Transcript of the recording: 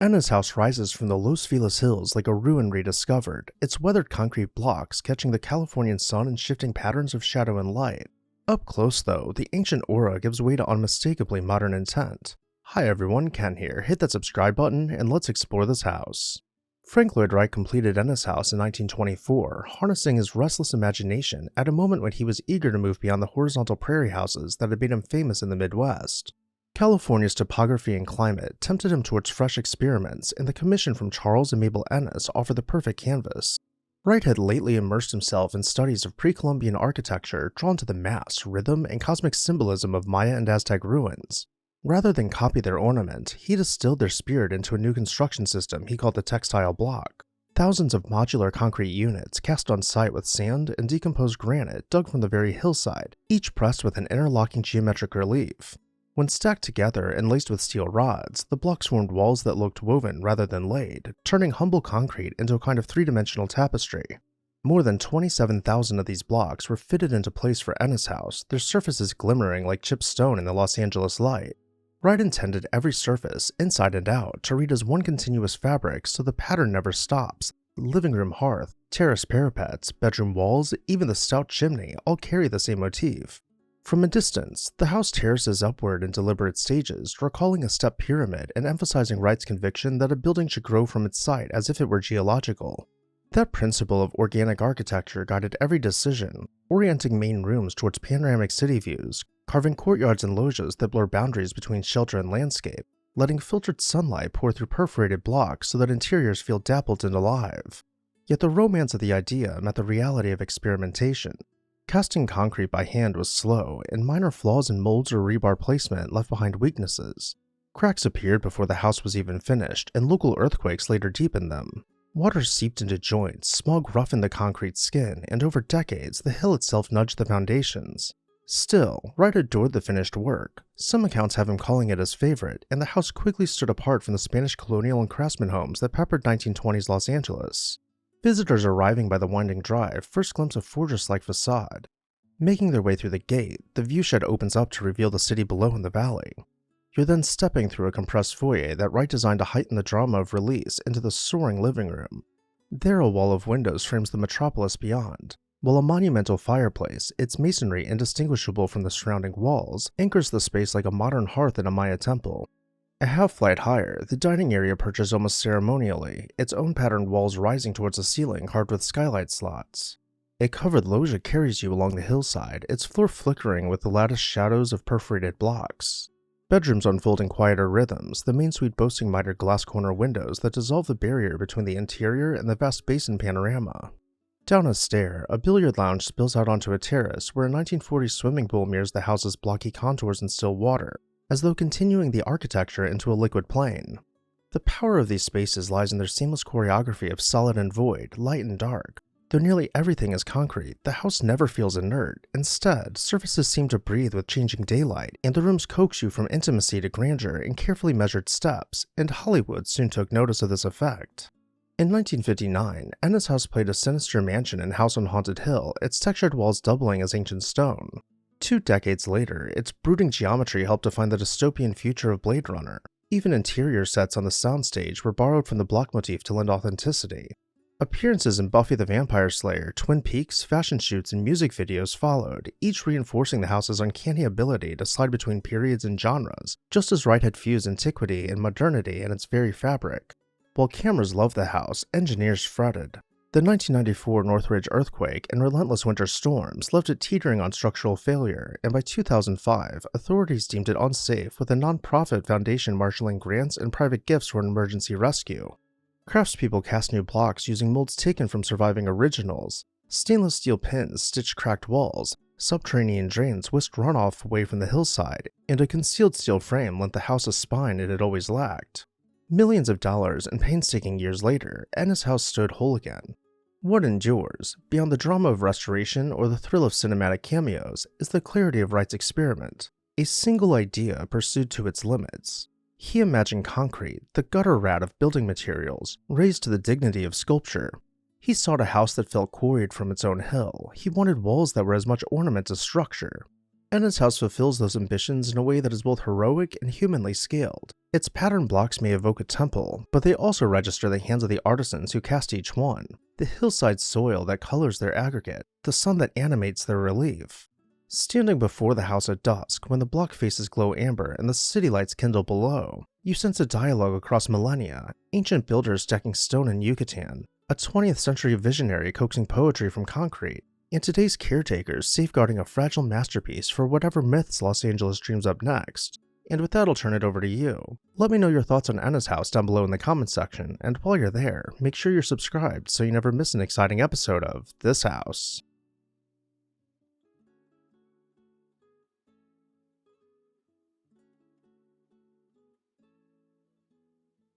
Ennis House rises from the Los Feliz hills like a ruin rediscovered, its weathered concrete blocks catching the Californian sun in shifting patterns of shadow and light. Up close, though, the ancient aura gives way to unmistakably modern intent. Hi everyone, Ken here. Hit that subscribe button and let's explore this house. Frank Lloyd Wright completed Ennis House in 1924, harnessing his restless imagination at a moment when he was eager to move beyond the horizontal prairie houses that had made him famous in the Midwest. California's topography and climate tempted him towards fresh experiments, and the commission from Charles and Mabel Ennis offered the perfect canvas. Wright had lately immersed himself in studies of pre-Columbian architecture drawn to the mass, rhythm, and cosmic symbolism of Maya and Aztec ruins. Rather than copy their ornament, he distilled their spirit into a new construction system he called the Textile block. Thousands of modular concrete units cast on site with sand and decomposed granite dug from the very hillside, each pressed with an interlocking geometric relief. When stacked together and laced with steel rods, the blocks formed walls that looked woven rather than laid, turning humble concrete into a kind of three-dimensional tapestry. More than 27,000 of these blocks were fitted into place for Ennis House, their surfaces glimmering like chipped stone in the Los Angeles light. Wright intended every surface, inside and out, to read as one continuous fabric so the pattern never stops. Living room hearth, terrace parapets, bedroom walls, even the stout chimney all carry the same motif. From a distance, the house terraces upward in deliberate stages, recalling a step pyramid and emphasizing Wright's conviction that a building should grow from its site as if it were geological. That principle of organic architecture guided every decision, orienting main rooms towards panoramic city views, carving courtyards and loggias that blur boundaries between shelter and landscape, letting filtered sunlight pour through perforated blocks so that interiors feel dappled and alive. Yet the romance of the idea met the reality of experimentation. Casting concrete by hand was slow, and minor flaws in molds or rebar placement left behind weaknesses. Cracks appeared before the house was even finished, and local earthquakes later deepened them. Water seeped into joints, smog roughened the concrete skin, and over decades, the hill itself nudged the foundations. Still, Wright adored the finished work. Some accounts have him calling it his favorite, and the house quickly stood apart from the Spanish colonial and craftsman homes that peppered 1920s Los Angeles. Visitors arriving by the winding drive first glimpse a fortress-like facade. Making their way through the gate, the viewshed opens up to reveal the city below in the valley. You're then stepping through a compressed foyer that Wright designed to heighten the drama of release into the soaring living room. There a wall of windows frames the metropolis beyond, while a monumental fireplace, its masonry indistinguishable from the surrounding walls, anchors the space like a modern hearth in a Maya temple. A half-flight higher, the dining area perches almost ceremonially, its own patterned walls rising towards the ceiling carved with skylight slots. A covered loggia carries you along the hillside, its floor flickering with the latticed shadows of perforated blocks. Bedrooms unfold in quieter rhythms, the main suite boasting mitered glass corner windows that dissolve the barrier between the interior and the vast basin panorama. Down a stair, a billiard lounge spills out onto a terrace where a 1940s swimming pool mirrors the house's blocky contours in still water, as though continuing the architecture into a liquid plane. The power of these spaces lies in their seamless choreography of solid and void, light and dark. Though nearly everything is concrete, the house never feels inert. Instead, surfaces seem to breathe with changing daylight, and the rooms coax you from intimacy to grandeur in carefully measured steps, and Hollywood soon took notice of this effect. In 1959, Ennis House played a sinister mansion in House on Haunted Hill, its textured walls doubling as ancient stone. 2 decades later, its brooding geometry helped define the dystopian future of Blade Runner. Even interior sets on the soundstage were borrowed from the block motif to lend authenticity. Appearances in Buffy the Vampire Slayer, Twin Peaks, fashion shoots, and music videos followed, each reinforcing the house's uncanny ability to slide between periods and genres, just as Wright had fused antiquity and modernity in its very fabric. While cameras loved the house, engineers fretted. The 1994 Northridge earthquake and relentless winter storms left it teetering on structural failure, and by 2005, authorities deemed it unsafe, with a non-profit foundation marshalling grants and private gifts for an emergency rescue. Craftspeople cast new blocks using molds taken from surviving originals. Stainless steel pins stitched cracked walls, subterranean drains whisked runoff away from the hillside, and a concealed steel frame lent the house a spine it had always lacked. Millions of dollars and painstaking years later, Ennis House stood whole again. What endures, beyond the drama of restoration or the thrill of cinematic cameos, is the clarity of Wright's experiment, a single idea pursued to its limits. He imagined concrete, the gutter rat of building materials, raised to the dignity of sculpture. He sought a house that felt quarried from its own hill. He wanted walls that were as much ornament as structure. Ennis House fulfills those ambitions in a way that is both heroic and humanly scaled. Its pattern blocks may evoke a temple, but they also register the hands of the artisans who cast each one, the hillside soil that colors their aggregate, the sun that animates their relief. Standing before the house at dusk, when the block faces glow amber and the city lights kindle below, you sense a dialogue across millennia, ancient builders stacking stone in Yucatan, a 20th century visionary coaxing poetry from concrete, and today's caretakers safeguarding a fragile masterpiece for whatever myths Los Angeles dreams up next. And with that, I'll turn it over to you. Let me know your thoughts on Ennis House down below in the comments section, and while you're there, make sure you're subscribed so you never miss an exciting episode of This House.